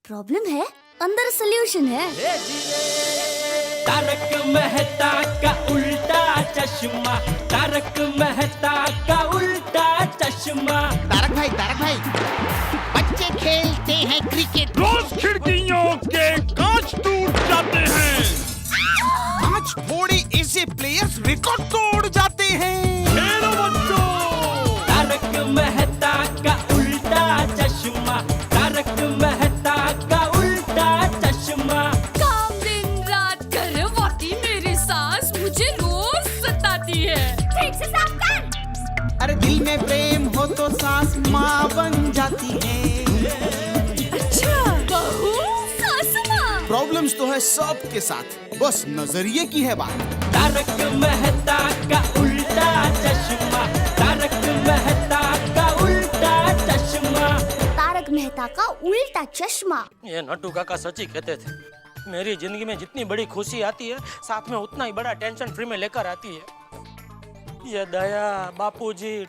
Problem है, अंदर solution है। तारक मेहता का उल्टा चश्मा, तारक मेहता का उल्टा चश्मा। तारक भाई बच्चे खेलते हैं क्रिकेट, रोज खिड़कियों के कांच टूट जाते हैं। आज थोड़े ऐसे प्लेयर्स रिकॉर्ड तोड़ जाते हैं। खेलो बच्चों। तारक मेहता का उल्टा चश्मा, तारक मेहता का उल्टा चश्मा। काम दिन रात करवाती मेरी सास मुझे रोज सताती है। ठीक से साफ कर। अरे दिल में प्रेम हो तो सास माँ बन जाती है। अच्छा, बहू सास माँ। प्रॉब्लम्स तो है सबके साथ, बस नजरिए की है बात। तारक मेहता का उल्टा चश्मा, तारक मेहता का उल्टा चश्मा। तारक मेहता का उल्टा चश्मा। ये नट्टू काका सच ही कहते थे, मेरी जिंदगी में जितनी बड़ी खुशी आती है साथ में उतना ही बड़ा टेंशन फ्री में लेकर आती है। ये दया, बापूजी,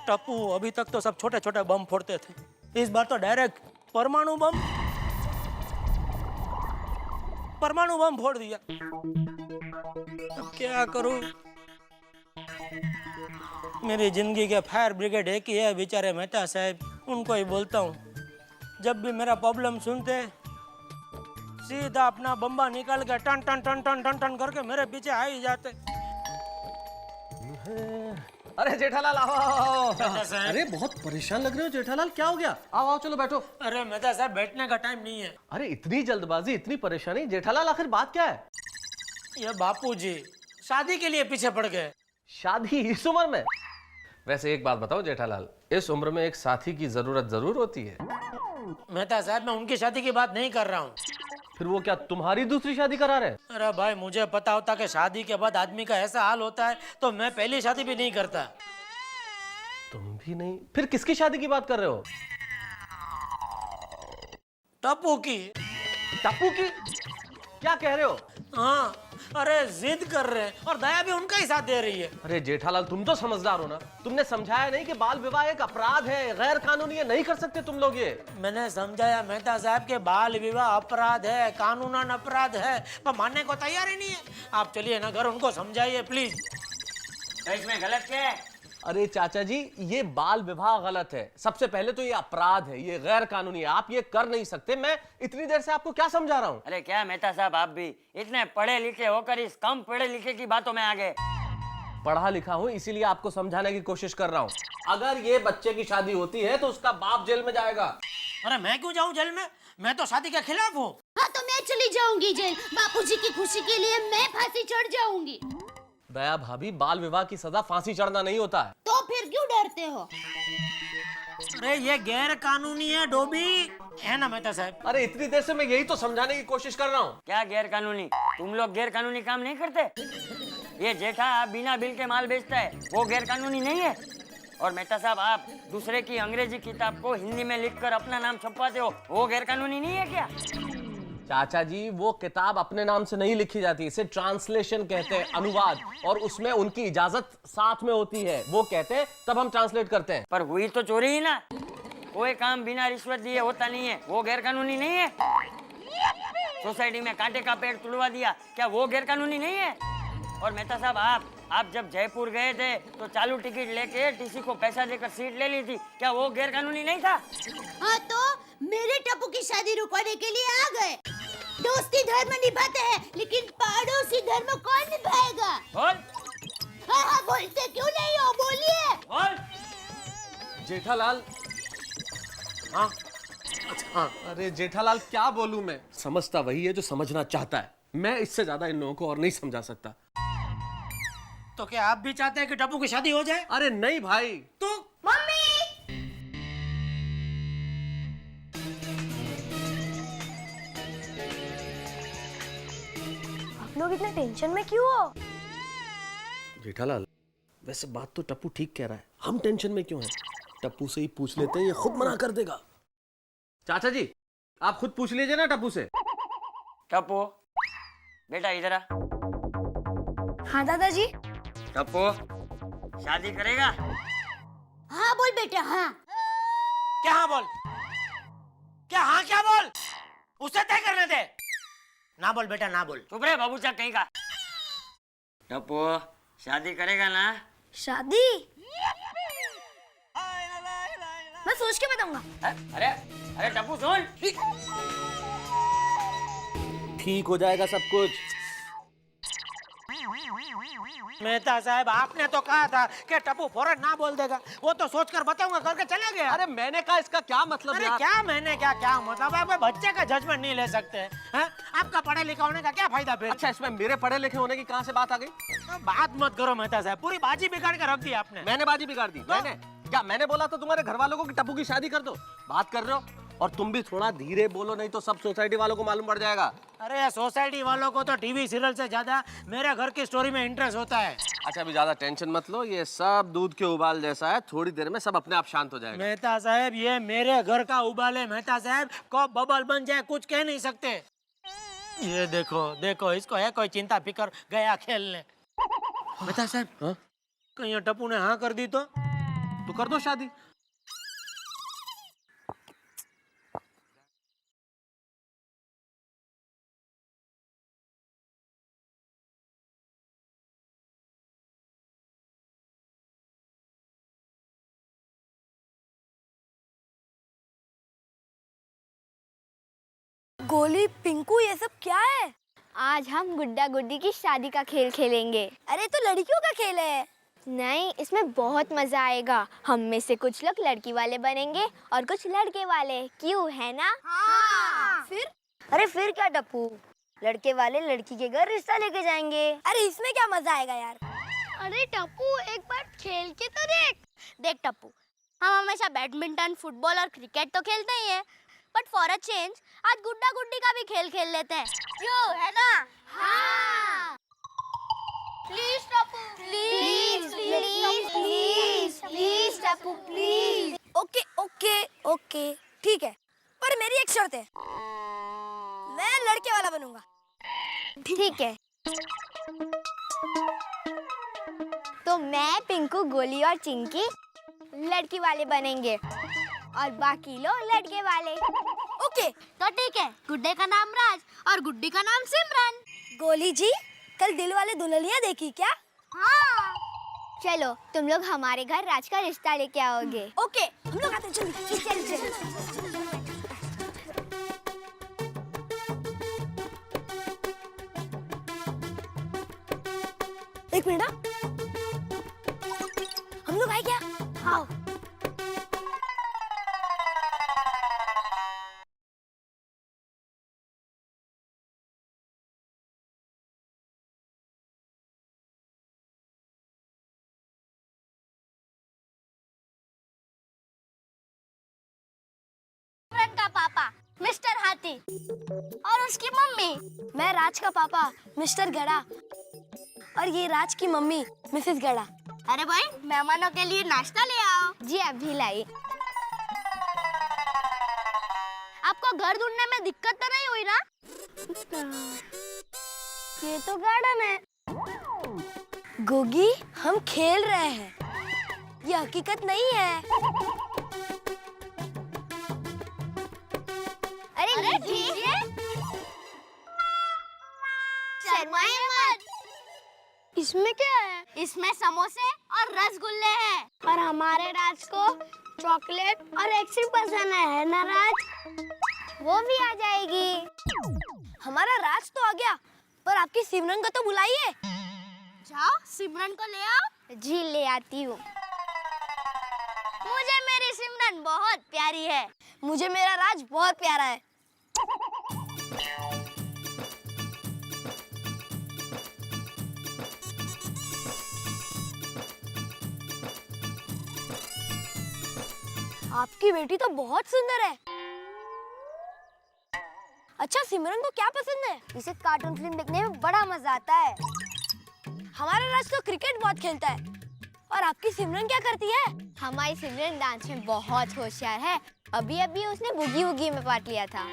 टप्पू अभी तक तो सब छोटे छोटे बम फोड़ते थे, इस बार तो डायरेक्ट परमाणु बम फोड़ दिया। अब क्या करूं? मेरी जिंदगी के फायर ब्रिगेड एक ही है, बेचारे मेहता साहब, उनको ही बोलता हूँ। जब भी मेरा प्रॉब्लम सुनते सीधा अपना बम्बा निकाल के टन टन टन टन टन टन करके मेरे पीछे आ ही जाते। अरे जेठालाल आओ आओ। मेहता साहब। अरे बहुत परेशान लग रहे हो जेठालाल, क्या हो गया? आओ आओ चलो बैठो। अरे मेहता साहब बैठने का टाइम नहीं है। अरे इतनी जल्दबाजी, इतनी परेशानी जेठालाल, आखिर बात क्या है? ये बापूजी शादी के लिए पीछे पड़ गए। शादी इस उम्र में? वैसे एक बात बताओ जेठालाल, इस उम्र में एक साथी की जरूरत जरूर होती है। मेहता साहब मैं उनकी शादी की बात नहीं कर रहा हूँ। फिर वो क्या तुम्हारी दूसरी शादी करा रहे हैं? अरे भाई मुझे पता होता कि शादी के बाद आदमी का ऐसा हाल होता है तो मैं पहली शादी भी नहीं करता। तुम भी नहीं? फिर किसकी शादी की बात कर रहे हो? टप्पू की। टापू की? क्या कह रहे हो? हाँ, अरे जिद कर रहे हैं और दया भी उनका ही साथ दे रही है। अरे जेठालाल तुम तो समझदार हो ना, तुमने समझाया नहीं कि बाल विवाह एक अपराध है, गैर कानूनी है, नहीं कर सकते तुम लोग ये। मैंने समझाया मेहता साहब के बाल विवाह अपराध है, कानूनन अपराध है, पर मानने को तैयार ही नहीं है। आप चलिए ना घर, उनको समझाइए प्लीज। इसमें गलत क्या है? अरे चाचा जी, ये बाल विवाह गलत है। सबसे पहले तो ये अपराध है, ये गैर कानूनी है, आप ये कर नहीं सकते। मैं इतनी देर से आपको क्या समझा रहा हूँ? अरे क्या मेहता साहब, आप भी इतने पढ़े लिखे होकर इस कम पढ़े लिखे की बातों में आ गए। पढ़ा लिखा हूँ इसीलिए आपको समझाने की कोशिश कर रहा हूँ। अगर ये बच्चे की शादी होती है तो उसका बाप जेल में जाएगा। अरे मैं क्यों जाऊं जेल में? मैं तो शादी के खिलाफ हूँ। हाँ तो मैं चली जाऊंगी जेल। बापूजी की खुशी के लिए मैं फांसी चढ़ जाऊंगी। दया भाभी, बाल विवाह की सजा फांसी चढ़ना नहीं होता है। तो फिर क्यों डरते हो? अरे ये गैर कानूनी है डोबी, है ना मेहता साहब? अरे इतनी देर से मैं यही तो समझाने की कोशिश कर रहा हूँ। क्या गैर कानूनी? तुम लोग गैर कानूनी काम नहीं करते? ये जेठा बिना बिल के माल बेचता है, वो गैर कानूनी नहीं है? और मेहता साहब, आप दूसरे की अंग्रेजी किताब को हिंदी में लिखकर अपना नाम छपवाते हो, वो गैर कानूनी नहीं है क्या? चाचा जी, वो किताब अपने नाम से नहीं लिखी जाती, इसे ट्रांसलेशन कहते हैं, अनुवाद, और उसमें उनकी इजाजत साथ में होती है। वो कहते हैं तब हम ट्रांसलेट करते हैं। पर हुई तो चोरी ही ना। कोई काम बिना रिश्वत दिए होता नहीं है, वो गैर कानूनी नहीं है? सोसाइटी में कांटे का पेड़ तुड़वा दिया, क्या वो गैर कानूनी नहीं है? और मेहता साहब, आप जब जयपुर गए थे तो चालू टिकट लेके टीसी को पैसा देकर सीट ले ली थी, क्या वो गैर कानूनी नहीं था? हाँ तो मेरे टप्पू की शादी रुकवाने के लिए आ गए। दोस्ती धर्म निभाते हैं, लेकिन पड़ोसी धर्म कौन निभाएगा? बोल हाँ हाँ बोलते क्यों नहीं हो, बोलिए। बोल। जेठालाल, हाँ हाँ, अरे जेठालाल क्या बोलूं मैं? समझता वही है जो समझना चाहता है। मैं इससे ज्यादा इन लोगों को और नहीं समझा सकता। तो क्या आप भी चाहते हैं कि टप्पू की शादी हो जाए? अरे नहीं भाई। तो मम्मी, आप लोग इतने टेंशन में क्यों हो? जेठालाल, वैसे बात तो टप्पू ठीक कह रहा है, हम टेंशन में क्यों हैं? टप्पू से ही पूछ लेते हैं, ये खुद मना कर देगा। चाचा जी, आप खुद पूछ लीजिए ना टप्पू से। टप्पू बेटा इधर आ। हाँ दादाजी। टप्पू शादी करेगा? हाँ बोल बेटा, हाँ। क्या हाँ बोल? उसे तय करने दे। ना बोल बेटा, ना बोल। चुप रहे बाबूचा कहीं का। टप्पू शादी करेगा ना? शादी मैं सोच के बताऊंगा। अरे अरे टप्पू सुन। ठीक हो जाएगा सब कुछ। मेहता साहब, आपने तो कहा था कि टप्पू फौरन ना बोल देगा। वो तो सोचकर बताऊंगा करके चला गया। अरे मैंने कहा इसका क्या मतलब अरे यार? क्या मैंने क्या मतलब है? बच्चे का जजमेंट नहीं ले सकते हैं? आपका पढ़े लिखा होने का क्या फायदा फिर? अच्छा, इसमें मेरे पढ़े लिखे होने की कहाँ से बात आ गई? बात मत करो मेहता साहब, पूरी बाजी बिगाड़ के रख दी आपने। मैंने बाजी बिगाड़ दी? मैंने बोला तो तुम्हारे घर वालों को कि टप्पू की शादी कर दो। बात कर रहे हो। और तुम भी थोड़ा धीरे बोलो, नहीं तो सब सोसाइटी वालों को मालूम पड़ जाएगा। अरे सोसाइटी वालों को तो टीवी सीरियल से ज्यादा मेरे घर की स्टोरी में इंटरेस्ट होता है। अच्छा, अभी ज्यादा टेंशन मत लो, ये सब दूध के उबाल जैसा है, थोड़ी देर में सब अपने आप शांत हो जाएगा। मेहता साहब, ये मेरे घर का उबाल है मेहता साहब, कब बबल बन जाए कुछ कह नहीं सकते। ये देखो देखो, इसको है कोई चिंता फिकर, गया खेलने। मेहता साहब, हाँ? कहीं टप्पू ने हाँ कर दी तो कर दो शादी। गोली, पिंकू, ये सब क्या है? आज हम गुड्डा गुड्डी की शादी का खेल खेलेंगे। अरे तो लड़कियों का खेल है। नहीं, इसमें बहुत मजा आएगा। हम में से कुछ लोग लड़की वाले बनेंगे और कुछ लड़के वाले। क्यों, है ना? हाँ। फिर? अरे फिर क्या टप्पू, लड़के वाले लड़की के घर रिश्ता लेके जाएंगे। अरे इसमें क्या मजा आएगा यार? अरे टप्पू, एक बार खेल के तो देख। देख टप्पू, हम हमेशा बैडमिंटन, फुटबॉल और क्रिकेट तो खेलते ही हैं, बट फॉर अ चेंज आज गुड्डा गुड्डी का भी खेल खेल लेते हैं। क्यों, है ना? हाँ। Please Tappu, please please please please Tappu please. Okay okay okay, ठीक है, पर मेरी एक शर्त है, मैं लड़के वाला बनूंगा। ठीक है। तो मैं, पिंकू, गोली और चिंकी लड़की वाले बनेंगे और बाकी लोग लड़के वाले। ओके, तो ठीक है। गुड्डे का नाम राज और गुड्डी का नाम सिमरन। गोली जी, कल दिल वाले दुल्हनिया देखी क्या? हाँ। चलो तुम लोग हमारे घर राज का रिश्ता लेके आओगे। ओके, हम लोग आते हैं। चल। एक मिनट, हम लोग आए क्या? आओ। का पापा मिस्टर हाथी और उसकी मम्मी। मैं राज का पापा मिस्टर गड़ा और ये राज की मम्मी मिसेस गड़ा। अरे भाई, मेहमानों के लिए नाश्ता ले आओ। जी अभी लाई। आपको घर ढूंढने में दिक्कत तो नहीं हुई ना? ये तो गार्डन है। गोगी, हम खेल रहे हैं, ये हकीकत नहीं है। अरे लीजिए, शर्माए मत। इसमें क्या है? इसमें समोसे और रसगुल्ले हैं और हमारे राज को चॉकलेट और आइसक्रीम पसंद है ना राज? वो भी आ जाएगी। हमारा राज तो आ गया, पर आपकी सिमरन को तो बुलाइए। जाओ, सिमरन को ले आओ। जी ले आती हूँ। मुझे मेरी सिमरन बहुत प्यारी है। मुझे मेरा राज बहुत प्यारा है। आपकी बेटी तो बहुत सुंदर है। अच्छा, सिमरन को क्या पसंद है? इसे कार्टून फिल्म देखने में बड़ा मजा आता है। हमारा राज तो क्रिकेट बहुत खेलता है। और आपकी सिमरन क्या करती है? हमारी सिमरन डांस में बहुत होशियार है। अभी अभी उसने बुगी वुगी में पार्ट लिया था।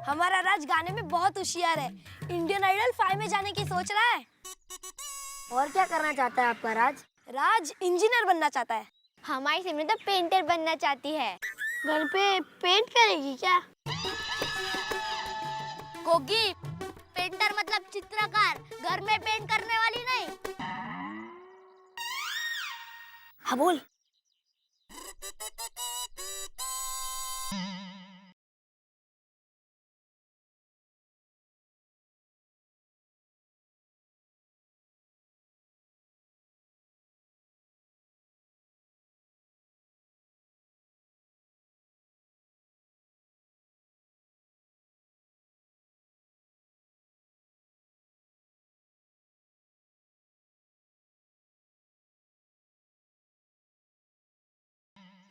हमारा राज गाने में बहुत होशियार है। इंडियन आइडल 5 में जाने की सोच रहा है। और क्या करना चाहता है आपका राज? राज इंजीनियर बनना चाहता है। हमारी सिमरन तो पेंटर बनना चाहती है। घर पे पेंट करेगी क्या? होगी। पेंटर मतलब चित्रकार, घर में पेंट करने वाली नहीं। हाँ बोल।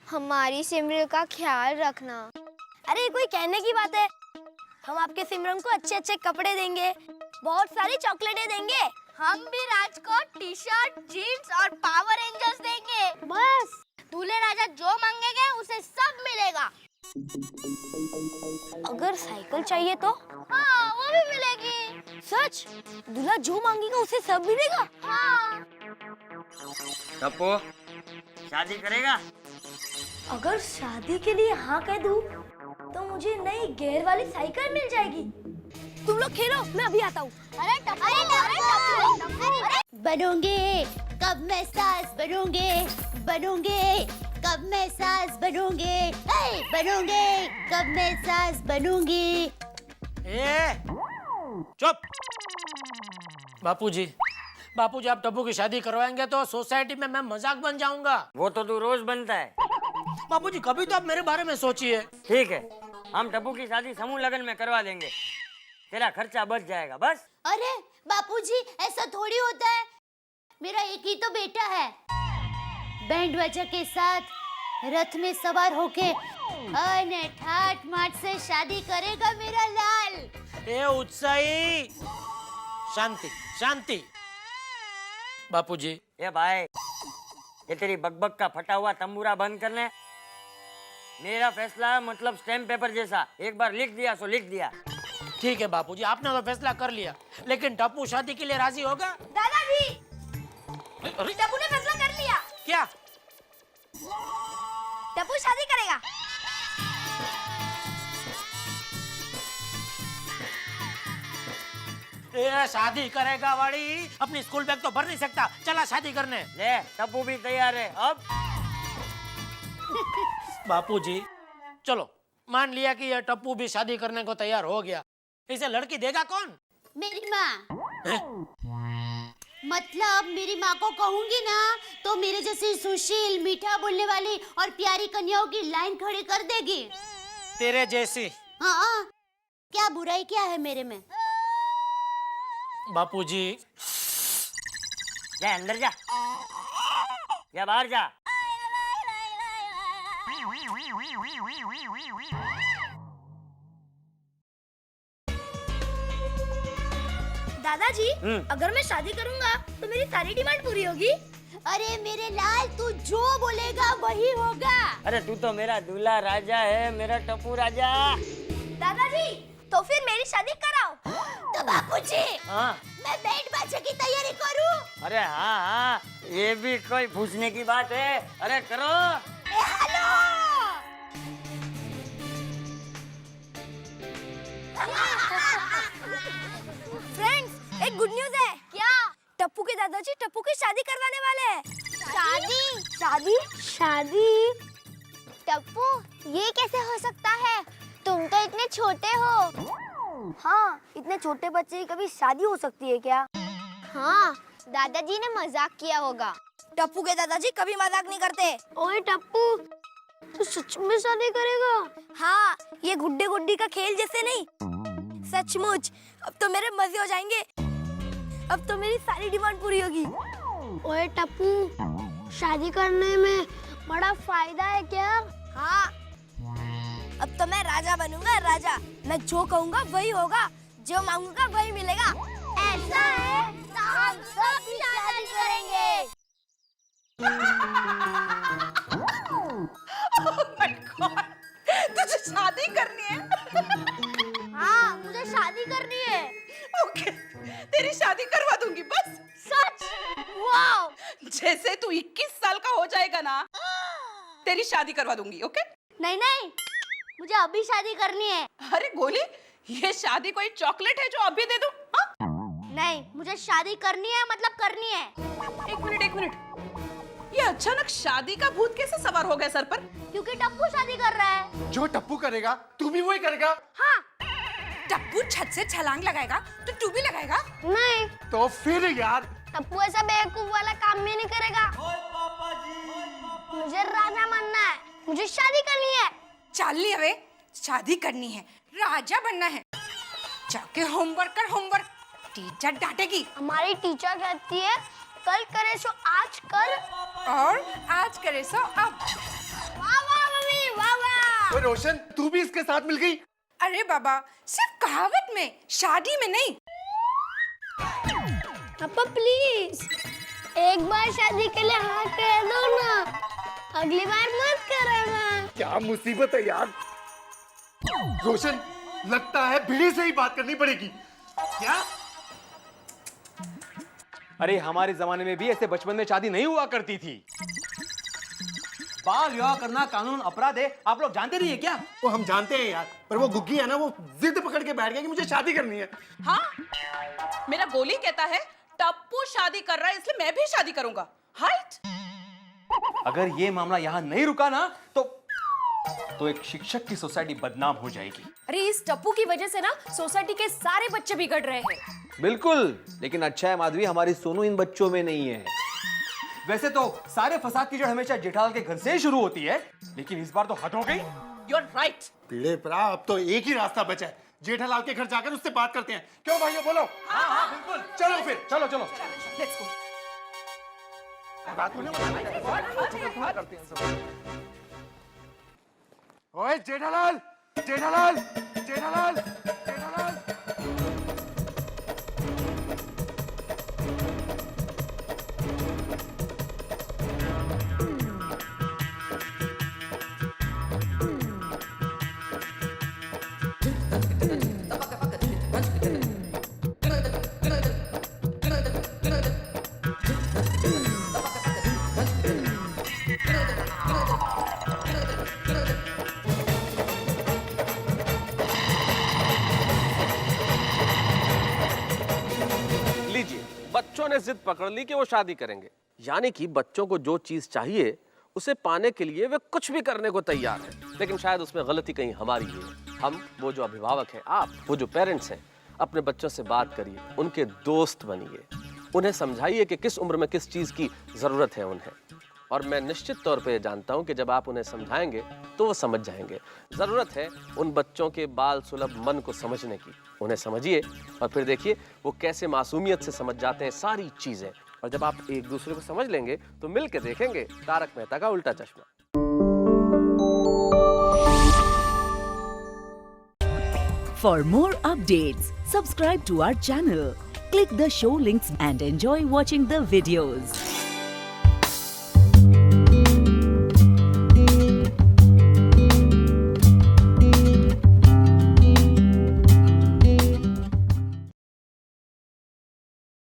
हमारी सिमरन का ख्याल रखना। अरे कोई कहने की बात है। हम आपके सिमरन को अच्छे अच्छे कपड़े देंगे, बहुत सारी चॉकलेटें देंगे। हम भी राज को टी शर्ट, जीन्स और पावर रेंजर्स देंगे। बस दूल्हे राजा जो मांगेंगे उसे सब मिलेगा। अगर साइकिल चाहिए तो हाँ वो भी मिलेगी। सच? दूल्हा जो मांगेगा उसे सब मिलेगा? हाँ। टप्पू शादी करेगा? अगर शादी के लिए हाँ कह दूं, तो मुझे नई गियर वाली साइकिल मिल जाएगी। तुम लोग खेलो, मैं अभी आता हूँ। अरे बनोगे कब मैं सास बनोगे, बनोगे कब मैं सास बनोगे, बनोगे कब मैं सास बनूंगी। चुप। बापूजी, बापूजी आप टप्पू की शादी करवाएंगे तो सोसाइटी में मैं मजाक बन जाऊंगा। वो तो तू रोज बनता है। बापूजी कभी तो आप मेरे बारे में सोचिए। ठीक है, हम टप्पू की शादी समूह लगन में करवा देंगे, तेरा खर्चा बच जाएगा बस। अरे बापूजी ऐसा थोड़ी होता है, मेरा एक ही तो बेटा है। बैंड बाजा के साथ रथ में सवार होके ठाट माट से शादी करेगा मेरा लाल। ए उत्साही, शांति शांति। बापूजी ये भाई, ये तेरी बकबक का फटा हुआ तंबूरा बंद करने। मेरा फैसला मतलब स्टैम्प पेपर जैसा, एक बार लिख दिया सो लिख दिया। ठीक है बापूजी, आपने तो फैसला कर लिया, लेकिन टप्पू शादी के लिए राजी होगा? दादाजी, अरे टप्पू ने फैसला कर लिया। क्या? टप्पू शादी करेगा। ए, शादी करेगा वाली, अपनी स्कूल बैग तो भर नहीं सकता, चला शादी करने। ले टप्पू भी तैयार है अब। बापूजी चलो, मान लिया कि ये टप्पू भी शादी करने को तैयार हो गया, इसे लड़की देगा कौन? मेरी माँ। हैं? मतलब मेरी माँ को कहूंगी ना तो मेरे जैसी सुशील, मीठा बोलने वाली और प्यारी कन्याओं की लाइन खड़ी कर देगी। तेरे जैसी। हाँ, क्या बुराई क्या है मेरे में? बापूजी जा अंदर जा, या बाहर जा। दादाजी, अगर मैं शादी करूंगा तो मेरी सारी डिमांड पूरी होगी? अरे मेरे लाल, तू जो बोलेगा वही होगा। अरे तू तो मेरा दूल्हा राजा है, मेरा टप्पू राजा। दादाजी, तो फिर मेरी शादी कराओ। तो बापूजी, हाँ मैं बैंड बाजा की तैयारी करूं? अरे हाँ हाँ, ये भी कोई पूछने की बात है। अरे करो। हेलो। फ्रेंड्स, एक गुड न्यूज है। क्या? टप्पू के दादाजी टप्पू की शादी करवाने वाले हैं। शादी? शादी? शादी? टप्पू, ये कैसे हो सकता है? तुम तो इतने छोटे हो। हाँ, इतने छोटे बच्चे की कभी शादी हो सकती है क्या? हाँ, दादाजी ने मजाक किया होगा। टप्पू के दादाजी कभी मजाक नहीं करते। ओए टप्पू, तू सच में शादी करेगा? हाँ, ये गुड्डे गुड्डी का खेल जैसे नहीं, सचमुच। अब तो मेरे मजे हो जाएंगे, अब तो मेरी सारी डिमांड पूरी होगी। ओए टप्पू, शादी करने में बड़ा फायदा है क्या? हाँ, अब तो मैं राजा बनूंगा, राजा। मैं जो कहूँगा वही होगा, जो मांगूंगा वही मिलेगा। ऐसा है तो हम सब भी शादी करेंगे। तुझे शादी करनी है? हाँ, मुझे शादी करनी है। ओके, तेरी शादी करवा दूंगी बस। सच? वाओ! जैसे तू 21 साल का हो जाएगा ना, तेरी शादी करवा दूंगी। ओके? नहीं नहीं, मुझे अभी शादी करनी है। अरे गोली, ये शादी कोई चॉकलेट है जो अभी दे दूं? हाँ? नहीं, मुझे शादी करनी है, मतलब करनी है। एक मिनट। ये अचानक शादी का भूत कैसे सवार हो गया सर पर? क्योंकि टप्पू शादी कर रहा है। जो टप्पू करेगा तू भी वही करेगा। हाँ। टप्पू छत से छलांग लगाएगा तो तू भी लगाएगा? नहीं, तो फिर यार टप्पू ऐसा बेवकूफ वाला काम भी नहीं करेगा। मुझे राजा बनना है, मुझे शादी करनी है। चल लिया वे, शादी करनी है, राजा बनना है, जाके होमवर्क कर होमवर्क, टीचर डांटेगी। हमारी टीचर कहती है कल करे सो आज कर और आज करे सो अब। वाह वाह मम्मी, वाह वाह। ओए रोशन, तू भी इसके साथ मिल गई। अरे बाबा, सिर्फ कहावत में, शादी में नहीं। पापा प्लीज एक बार शादी के लिए हाँ कह दो ना, अगली बार मत करना। क्या मुसीबत है यार। रोशन, लगता है भिड़ी से ही बात करनी पड़ेगी। क्या? अरे हमारे जमाने में भी ऐसे बचपन में शादी नहीं हुआ करती थी। बाल विवाह करना कानून अपराध है, आप लोग जानते नहीं है क्या? वो हम जानते हैं यार, पर वो गुग्गी है ना, वो जिद पकड़ के बैठ गया कि मुझे शादी करनी है। हाँ, मेरा गोली कहता है टप्पू शादी कर रहा है इसलिए मैं भी शादी करूंगा। हाइट? अगर ये मामला यहाँ नहीं रुका ना तो एक शिक्षक की सोसाइटी बदनाम हो जाएगी। अरे इस टप्पू की वजह से ना सोसाइटी के सारे बच्चे बिगड़ रहे हैं। बिल्कुल, लेकिन अच्छा है माधवी, हमारी सोनू इन बच्चों में नहीं है। वैसे तो सारे फसाद की जड़ हमेशा जेठालाल के घर से ही शुरू होती है, लेकिन इस बार तो हद हो गई। You're right. पीड़े परा, अब तो एक ही रास्ता बचा है, जेठालाल के घर जाकर उससे बात करते हैं। क्यों भाइयों, बोलो। हाँ, बिल्कुल। चलो फिर, चलो। Let's go. बात करते हैं सब। ओए जेठालाल। लीजिए, बच्चों ने जिद पकड़ ली कि वो शादी करेंगे, यानी कि बच्चों को जो चीज चाहिए उसे पाने के लिए वे कुछ भी करने को तैयार हैं। लेकिन शायद उसमें गलती कहीं हमारी है। हम, वो जो अभिभावक हैं, आप, वो जो पेरेंट्स हैं, अपने बच्चों से बात करिए, उनके दोस्त बनिए, उन्हें समझाइए कि किस उम्र में किस चीज की जरूरत है उन्हें। और मैं निश्चित तौर पे जानता हूं कि जब आप उन्हें समझाएंगे तो वो समझ जाएंगे। जरूरत है उन बच्चों के बाल सुलभ मन को समझने की। उन्हें समझिए और फिर देखिए वो कैसे मासूमियत से समझ जाते हैं सारी चीजें। और जब आप एक दूसरे को समझ लेंगे तो मिल के देखेंगे तारक मेहता का उल्टा चश्मा। For more updates, subscribe to our channel, click the show links and enjoy watching the videos.